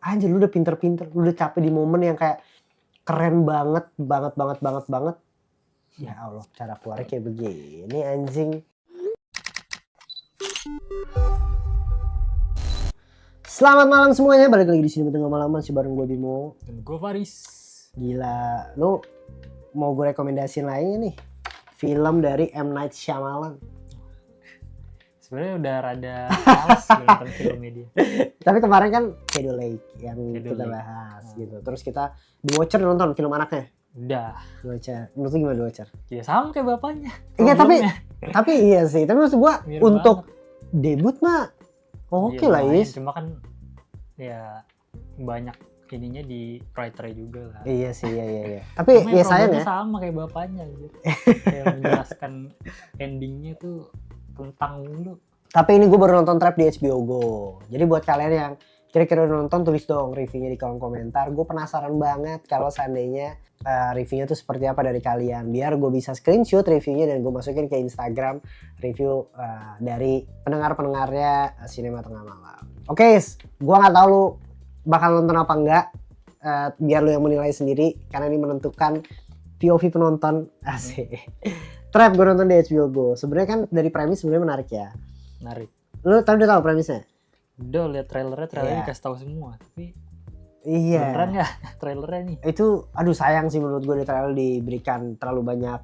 anjir lu udah pinter-pinter, lu udah capek di momen yang kayak keren banget. Ya Allah, cara keluarnya kayak begini anjing. Selamat malam semuanya, balik lagi di sini tengah malam masih bareng gue Bimo dan gue Faris. Gila, lu mau gue rekomendasiin lainnya nih film dari M. Night Shyamalan. Sebenarnya udah rada males nonton filmnya dia. Tapi kemarin kan Shadow Lake yang Shadow kita Lake. bahas gitu. Terus kita di Watcher nonton film anaknya. Udah. The Watcher. Menurut lu gimana The Watcher? Ya sama kayak bapaknya. Iya Problemnya. tapi iya sih. Tapi maksud gua Mirip untuk banget. debut mah oke Ya, lah lumayan. Is. Cuma kan ya banyak ininya di writer juga lah. Iya sih, iya. Tapi Cuma ya sayang ya. sama kayak bapaknya gitu. Kayak menjelaskan endingnya tuh tentang dulu. Tapi ini gue baru nonton Trap di HBO Go. Jadi buat kalian yang kira-kira udah nonton, tulis dong reviewnya di kolom komentar. Gue penasaran banget kalau seandainya reviewnya tuh seperti apa dari kalian. Biar gue bisa screenshot reviewnya dan gue masukin ke Instagram review dari pendengar-pendengarnya Sinema Tengah Malam. Oke, gue nggak tahu lu bakal nonton apa enggak. Biar lu yang menilai sendiri karena ini menentukan POV penonton. Asik. Trap gue nonton di HBO Go. Sebenarnya kan dari premis sebenarnya menarik ya. Menarik. Lu tadi udah tahu premisnya? Udah lihat trailernya Iya. dikasih tahu semua. Tapi Iya. beneran nggak trailernya nih? Itu aduh sayang sih menurut gue di trailer diberikan terlalu banyak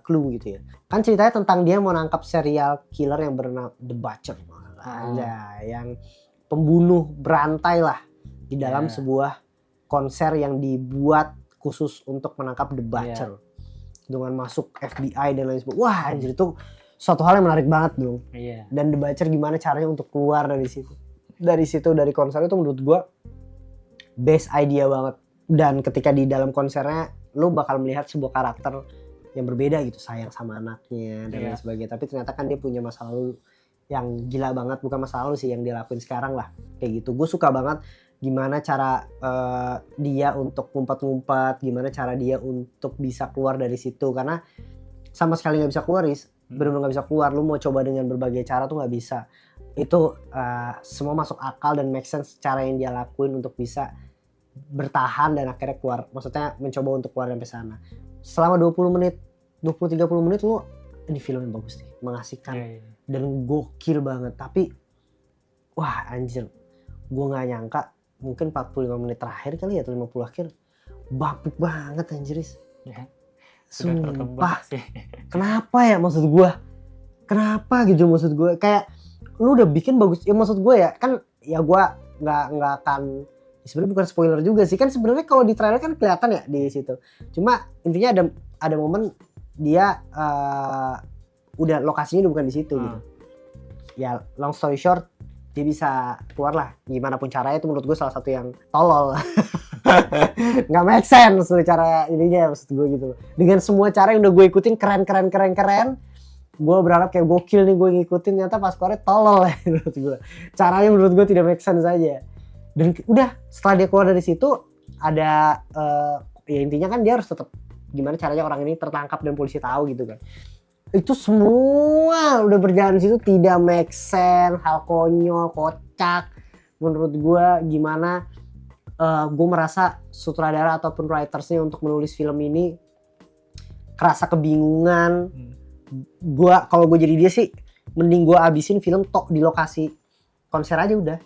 clue gitu ya. Kan ceritanya tentang dia mau nangkap serial killer yang bernama The Butcher. Yang pembunuh berantai lah di dalam Yeah. sebuah konser yang dibuat khusus untuk menangkap The Butcher. Dengan masuk FBI dan lain sebagainya. Wah anjir itu suatu hal yang menarik banget dong. Iya. Dan The Butcher gimana caranya untuk keluar dari situ. Dari konser itu menurut gue best idea banget. Dan ketika di dalam konsernya lu bakal melihat sebuah karakter yang berbeda gitu, sayang sama anaknya dan lain sebagainya. Tapi ternyata kan dia punya masa lalu yang gila banget, bukan masa lalu sih yang dia lakuin sekarang lah. Kayak gitu. Gue suka banget gimana cara dia untuk ngumpet-ngumpet, gimana cara dia untuk bisa keluar dari situ karena sama sekali nggak bisa keluar, benar-benar nggak bisa keluar. Lu mau coba dengan berbagai cara tuh nggak bisa. Itu semua masuk akal dan make sense cara yang dia lakuin untuk bisa bertahan dan akhirnya keluar. Maksudnya mencoba untuk keluar sampai sana. Selama 20 menit, 20-30 menit lu ini film yang bagus nih, mengasihkan dan gokil banget. Tapi wah anjir, gue nggak nyangka mungkin 45 menit terakhir kali ya atau 50 akhir bapuk banget anjiris. Ya. Sumpah. Kenapa ya maksud gue? Kenapa gitu maksud gue? Kayak lu udah bikin bagus. Ya maksud gue ya kan ya gue nggak akan sebenarnya bukan spoiler juga sih kan sebenarnya kalau di trailer kan kelihatan ya di situ. Cuma intinya ada momen dia udah lokasinya udah bukan di situ gitu. Ya long story short dia bisa keluar lah gimana pun caranya. Itu menurut gue salah satu yang tolol. Nggak make sense cara ininya maksud gue gitu. Dengan semua cara yang udah gue ikutin keren. Gue berharap kayak gokil nih gue ngikutin, ternyata pas keluarnya tolol ya menurut gue. Caranya menurut gue tidak make sense aja. Dan udah setelah dia keluar dari situ ada ya intinya kan dia harus tetap gimana caranya orang ini tertangkap dan polisi tahu gitu kan. Itu semua udah berjalan di situ tidak make sense, hal konyol, kocak. Menurut gue gimana gue merasa sutradara ataupun writersnya untuk menulis film ini kerasa kebingungan. Kalau gue jadi dia sih mending gue abisin film tok di lokasi konser aja udah.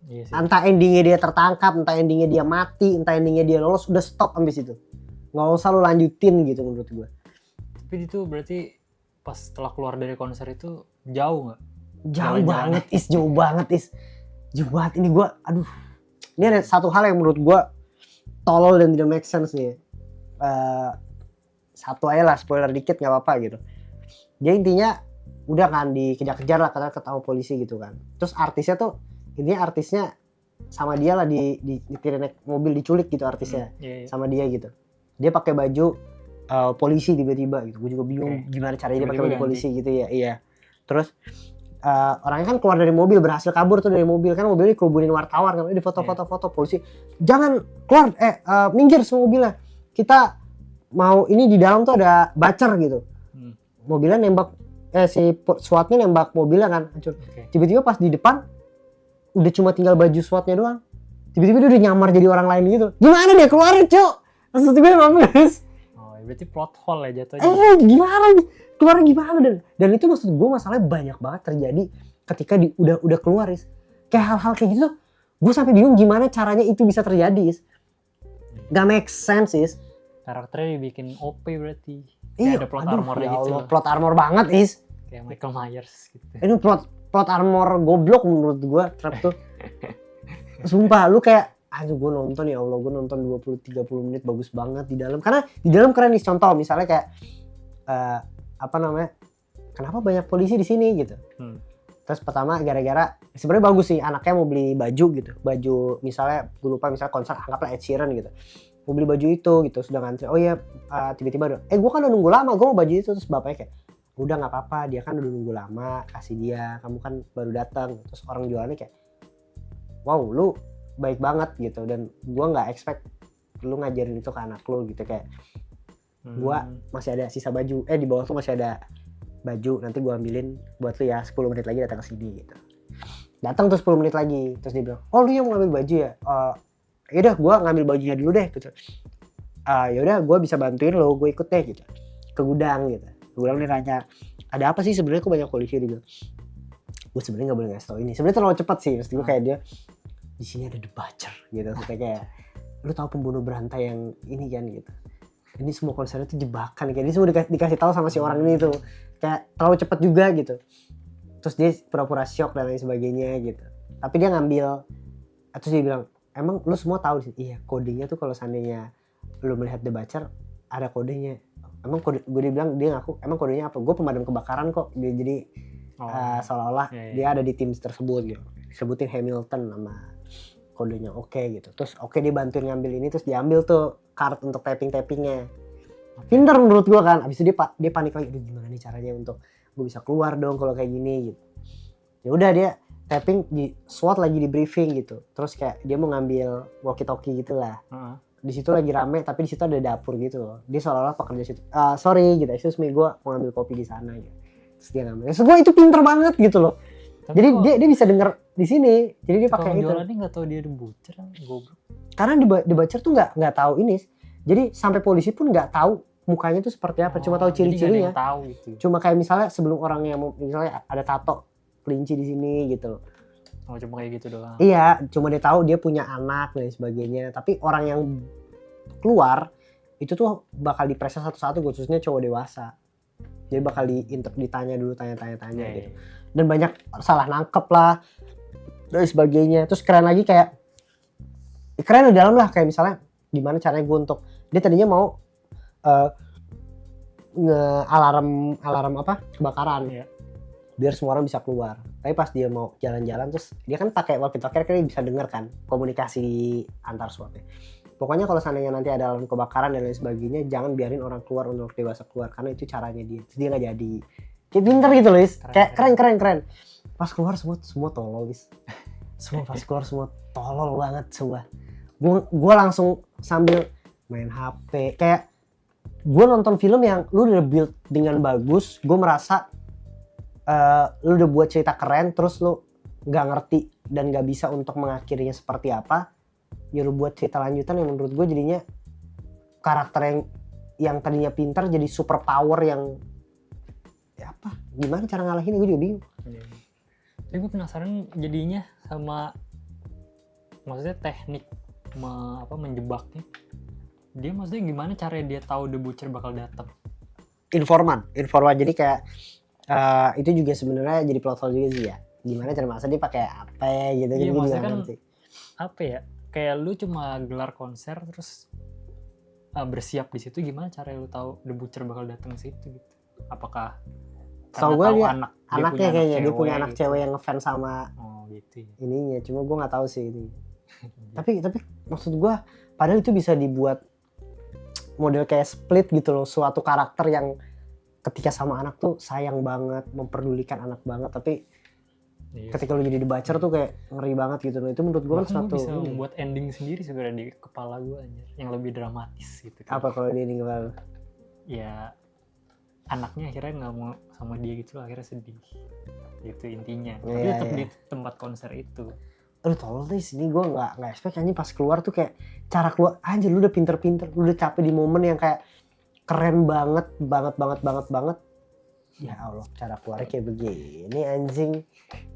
Iya sih. Entah endingnya dia tertangkap, entah endingnya dia mati, entah endingnya dia lolos, udah stop abis itu. Nggak usah lu lanjutin gitu menurut gue. Tapi itu berarti pas setelah keluar dari konser itu jauh nggak? Jauh banget Jauh banget ini gue, aduh. Ini ada satu hal yang menurut gue tolol dan tidak make sense nih. Satu aja lah, spoiler dikit nggak apa-apa gitu. Dia intinya udah kan dikejar-kejar lah karena ketahui polisi gitu kan. Terus artisnya tuh intinya artisnya sama dia lah ditirin naik mobil diculik gitu artisnya. Sama dia gitu. Dia pakai baju polisi tiba-tiba gitu. Gue juga bingung gimana caranya dia pakai baju polisi gitu ya. Iya. Terus orangnya kan keluar dari mobil, berhasil kabur tuh dari mobil kan, mobilnya dikerubunin wartawan kan, di foto-foto polisi. Jangan keluar, minggir semua mobilnya. Kita mau ini di dalam tuh ada Butcher gitu. Mobilnya nembak si SWAT-nya nembak mobilnya kan hancur. Tiba-tiba pas di depan udah cuma tinggal baju SWAT-nya doang. tiba-tiba dia udah nyamar jadi orang lain gitu. Gimana dia keluarin, Cuk? Maksud gue mampus. Oh, berarti plot hole ya jatuhnya. Gimana nih? Keluar gimana dan itu maksud gue masalahnya banyak banget terjadi ketika udah keluar, Is. Kayak hal-hal kayak gitu gue sampai bingung gimana caranya itu bisa terjadi, Is. Gak make sense, Is. Karakternya dibikin OP berarti. Iya, Kayak ada plot aduh, armor ya gitu Allah, loh. plot armor banget, Is. Kayak Michael Myers gitu. Ini plot armor goblok menurut gue trap tuh. Sumpah lu kayak aduh gue nonton ya Allah, gue nonton 20-30 menit bagus banget di dalam. Karena di dalam keren nih, contoh misalnya kayak apa namanya? Kenapa banyak polisi di sini gitu. Terus pertama gara-gara sebenarnya bagus sih, anaknya mau beli baju gitu. Baju misalnya gue lupa, misalnya konser anggaplah Ed Sheeran gitu. Mau beli baju itu gitu, sudah ngantri. Oh iya, tiba-tiba gue kan udah nunggu lama, gue mau baju itu. Terus bapaknya kayak udah nggak apa-apa, dia kan udah nunggu lama, kasih dia, kamu kan baru datang. Terus orang jualannya kayak wow lu baik banget gitu, dan gue nggak expect lu ngajarin itu ke anak lu gitu. Kayak gue masih ada sisa baju, di bawah tuh masih ada baju, nanti gue ambilin buat lu ya, 10 menit lagi datang ke sini gitu. Datang tuh 10 menit lagi, terus dia bilang oh lu yang mau ngambil baju ya, yaudah gue ngambil bajunya dulu deh gitu. Yaudah gue bisa bantuin lo, gue ikut deh gitu ke gudang gitu. Ke gudang dia nanya ada apa sih sebenarnya, kok banyak polisi. Dia bilang gue sebenarnya nggak boleh ngasih tau ini, sebenarnya terlalu cepat sih. Terus gue kayak dia di sini ada The Butcher gitu, kayak lu tahu pembunuh berantai yang ini kan gitu. Ini semua konsernya tuh jebakan, kayak dia semua dikasih tahu sama si orang ini tuh, kayak terlalu cepat juga gitu. Terus dia pura-pura shock dan lain sebagainya gitu. Tapi dia ngambil, terus dia bilang emang lu semua tahu sih? Iya, kodenya tuh kalau seandainya lu melihat The Butcher ada kodenya. Emang kode, gue bilang, dia ngaku emang kodenya apa? Gue pemadam kebakaran kok. Dia jadi seolah-olah dia ada di tim tersebut gitu. Disebutin Hamilton nama kodenya, oke gitu. Terus dia bantuin ngambil ini, terus diambil tuh card untuk tappingnya. Pinter menurut gue kan. Abis itu dia panik lagi, gimana nih caranya untuk gue bisa keluar dong kalau kayak gini gitu. Ya udah dia tapping di SWAT lagi di briefing gitu. Terus kayak dia mau ngambil walkie-talkie gitu lah. Di situ lagi rame, tapi di situ ada dapur gitu loh. Dia seolah-olah pekerja situ. Sorry gitu, excuse me, gue mau ngambil kopi di sana gitu. Terus dia ngambil. Terus gue itu pinter banget gitu loh. Tapi jadi dia bisa denger di sini. Jadi dia pakai itu. Kalau jualannya nggak tahu dia The Butcher, goblok. Karena The Butcher tuh nggak tahu ini. Jadi sampai polisi pun nggak tahu mukanya tuh seperti apa. Cuma tahu ciri-cirinya. Tahu gitu. Cuma kayak misalnya sebelum orangnya misalnya ada tato kelinci di sini gitu loh. Oh, cuma kayak gitu doang. Iya, cuma dia tahu dia punya anak dan sebagainya. Tapi orang yang keluar itu tuh bakal diperiksa satu-satu, khususnya cowok dewasa. Jadi bakal ditanya dulu, tanya gitu. Dan banyak salah nangkep lah dan sebagainya. Terus keren lagi kayak keren di dalam lah, kayak misalnya gimana caranya gue untuk, dia tadinya mau alarm apa kebakaran biar semua orang bisa keluar. Tapi pas dia mau jalan-jalan, terus dia kan pakai walkie-talkie, kan dia bisa denger kan komunikasi antar SWAT-nya. Pokoknya kalau seandainya nanti ada alarm kebakaran dan lain sebagainya, jangan biarin orang keluar, untuk dewasa keluar, karena itu caranya dia. Terus dia nggak jadi. Kayak pinter gitu loh, kayak keren. Pas keluar semua tolol, Lis. Pas keluar semua tolol banget semua. Gue langsung sambil main HP, kayak gue nonton film yang lu udah build dengan bagus. Gue merasa lu udah buat cerita keren, terus lu nggak ngerti dan nggak bisa untuk mengakhirinya seperti apa. Ya lu buat cerita lanjutan yang menurut gue jadinya karakter yang tadinya pintar jadi super power yang ya apa, gimana cara ngalahin, gue juga bingung. Tapi gue penasaran jadinya sama, maksudnya teknik menjebaknya. Dia maksudnya gimana caranya dia tahu The Butcher bakal datang? Informan. Jadi kayak itu juga sebenarnya jadi plot hole juga sih ya. Gimana cara masa dia pakai apa gitu. Iya, maksudnya kan ngerti. Apa ya? Kayak lu cuma gelar konser terus bersiap di situ, gimana cara lu tahu The Butcher bakal datang ke situ gitu? Apakah karena tahu anaknya kayaknya dia punya anak gitu. Cewek yang ngefans sama gitu ya. Ininya, cuma gue nggak tahu sih ini. tapi maksud gue padahal itu bisa dibuat model kayak Split gitu loh, suatu karakter yang ketika sama anak tuh sayang banget, memperdulikan anak banget, tapi ketika lu jadi The Butcher tuh kayak ngeri banget gitu loh. Itu menurut gue kan suatu bisa membuat ending sendiri sebenarnya di kepala gue anjir, yang lebih dramatis gitu kan. Apa kalau di ending kepala? Ya anaknya akhirnya nggak mau sama dia gitu, akhirnya sedih. Itu intinya. Tapi tetap di tempat konser itu. Aduh tolol deh sini gue nggak expect anjing pas keluar tuh kayak cara keluar anjir lu udah pinter-pinter, lu udah capek di momen yang kayak keren banget. Ya Allah cara keluarnya kayak begini anjing.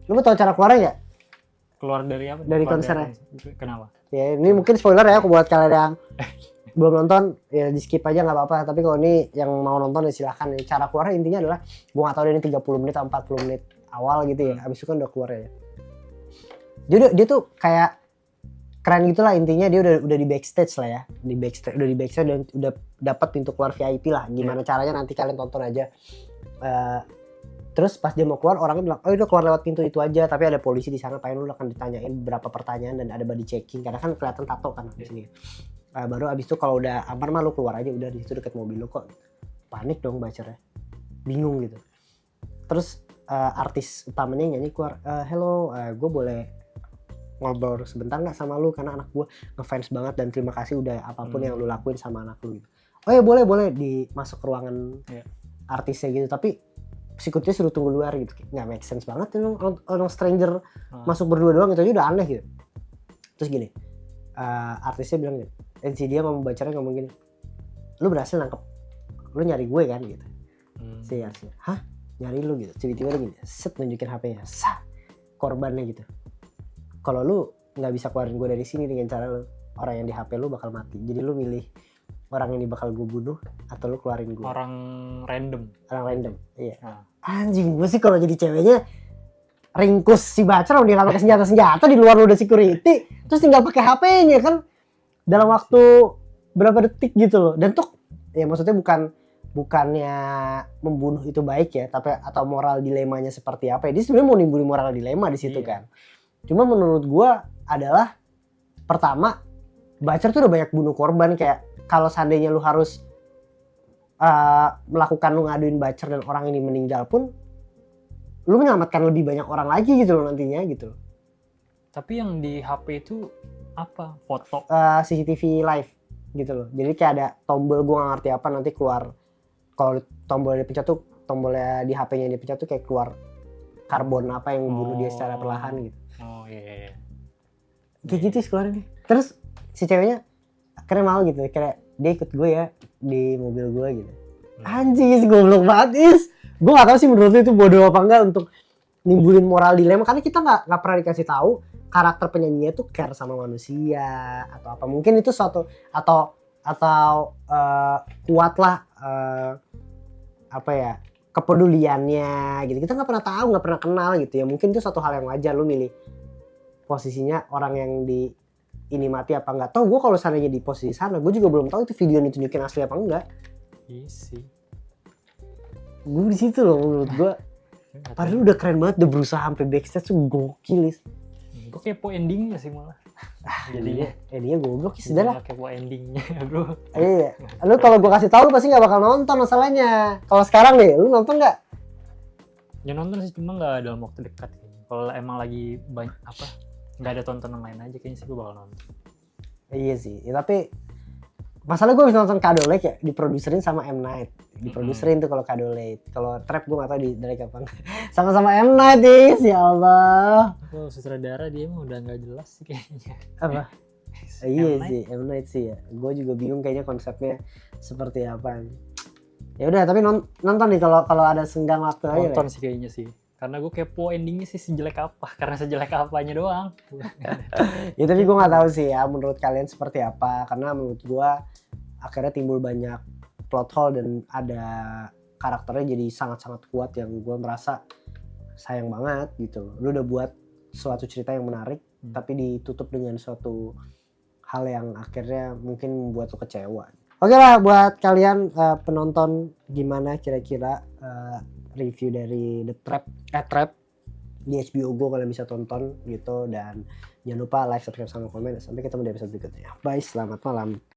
Lu mau tau cara keluarnya nggak? Keluar dari apa? Dari Keluar konsernya. Kenapa? Ya ini mungkin spoiler ya buat kalian yang belum nonton ya di skip aja nggak apa-apa. Tapi kalau ini yang mau nonton ya silahkan. Cara keluarnya intinya adalah gue nggak tahu ini 30 menit atau 40 menit awal gitu ya. Abis itu kan udah keluar ya. Dia tuh kayak keren gitulah intinya dia udah di backstage lah ya. Udah di backstage dan udah dapat pintu keluar VIP lah. Gimana caranya nanti kalian tonton aja. Terus pas dia mau keluar orangnya bilang, oh udah keluar lewat pintu itu aja, tapi ada polisi di sana, pengen lu akan ditanyain beberapa pertanyaan dan ada body checking karena kan kelihatan tato kan di sini. Baru abis itu kalau udah aman mah lu keluar aja, udah di situ deket mobil lu kok. Panik dong bacernya, bingung gitu. Terus artis utamanya nyanyi keluar, hello, gue boleh ngobrol sebentar nggak sama lu karena anak gue ngefans banget dan terima kasih udah apapun yang lu lakuin sama anak lu gitu. Oh ya boleh masuk ke ruangan artisnya gitu, tapi security suruh tunggu luar gitu, nggak make sense banget orang stranger masuk berdua doang gitu aja udah aneh gitu. Terus gini, artisnya bilang gini, si dia ngomong bacanya ngomong gini, lu berhasil nangkep, lu nyari gue kan gitu. Si artisnya, hah nyari lu gitu, tiba-tiba gini, set nunjukin HP-nya, sah korbannya gitu. Kalau lu nggak bisa keluarin gue dari sini dengan cara lu, orang yang di HP lu bakal mati, jadi lu milih orang ini bakal gue bunuh atau lu keluarin gue. Orang random, iya. Anjing gue sih kalau jadi ceweknya ringkus si Bacer dia nggak pakai senjata di luar udah security, terus tinggal pakai HP-nya kan dalam waktu berapa detik gitu loh. Dan tuh ya maksudnya bukannya membunuh itu baik ya, tapi atau moral dilemanya seperti apa ya. Dia sebenarnya mau nimbulin moral dilema di situ kan. Cuma menurut gue adalah pertama Bacer tuh udah banyak bunuh korban, kayak kalau seandainya lu harus melakukan lu ngaduin Bacer dan orang ini meninggal pun lu menyelamatkan lebih banyak orang lagi gitu loh nantinya gitu. Tapi yang di HP itu apa? Foto? CCTV live gitu loh. Jadi kayak ada tombol, gue gak ngerti apa, nanti keluar kalau tombolnya dipencet tuh, tombolnya di HP-nya dipencet tuh kayak keluar karbon apa yang membunuh dia secara perlahan gitu. Oh iya. Kayak gitu sih keluarnya. Terus si ceweknya akhirnya mau gitu, kayak dia ikut gue ya di mobil gue gitu. Anjing, goblok banget is. Gue gak tahu sih menurut lu itu bodoh apa enggak untuk nimbulin moral dilema, karena kita nggak pernah dikasih tahu karakter penyanyinya tuh care sama manusia atau apa. Mungkin itu suatu atau kuatlah apa ya, kepeduliannya gitu. Kita nggak pernah tahu, nggak pernah kenal gitu ya. Mungkin itu suatu hal yang wajar lu milih posisinya orang yang di ini mati apa enggak. Tahu gue kalau seandainya di posisi sana, gue juga belum tahu itu video yang ditunjukin asli apa enggak. Iya sih. Gue di situ loh menurut gue. Padahal udah keren banget, udah berusaha sampai backstage tuh gokil. Gue kepo endingnya sih malah. Jadinya endingnya goblok sih sudah lah. Kepo endingnya bro. Iya. Lu kalau gue kasih tahu lu pasti nggak bakal nonton masalahnya. Kalau sekarang nih, lu nonton nggak? Ya nonton sih, cuma nggak dalam waktu dekat. Kalau emang lagi banyak apa, nggak ada tontonan lain aja kayaknya sih gue bakal nonton. Iya sih, ya, tapi masalah gue bisa nonton Kadolate ya, diproduserin sama M Night. Diproduserin tuh kalau Kadolate. Kalau Trap gue nggak tahu di dari kapan. Sama-sama M Night ya Allah. Kalau sutradara dia mah udah nggak jelas sih kayaknya. Apa? Iya sih, M Night sih ya. Gue juga bingung kayaknya konsepnya seperti apa. Ya udah, tapi nonton nih kalau ada senggang waktu aja. Nonton sih kayaknya sih. Karena gue kepo endingnya sih sejelek apa. Karena sejelek apanya doang. Ya tapi gue gak tahu sih ya menurut kalian seperti apa. Karena menurut gue akhirnya timbul banyak plot hole dan ada karakternya jadi sangat-sangat kuat yang gue merasa sayang banget gitu. Lu udah buat suatu cerita yang menarik tapi ditutup dengan suatu hal yang akhirnya mungkin membuat lu kecewa. Oke lah, buat kalian penonton, gimana kira-kira review dari The Trap di HBO Go, kalian bisa tonton gitu. Dan jangan lupa like, subscribe, sama komen. Sampai ketemu di episode berikutnya. Bye, selamat malam.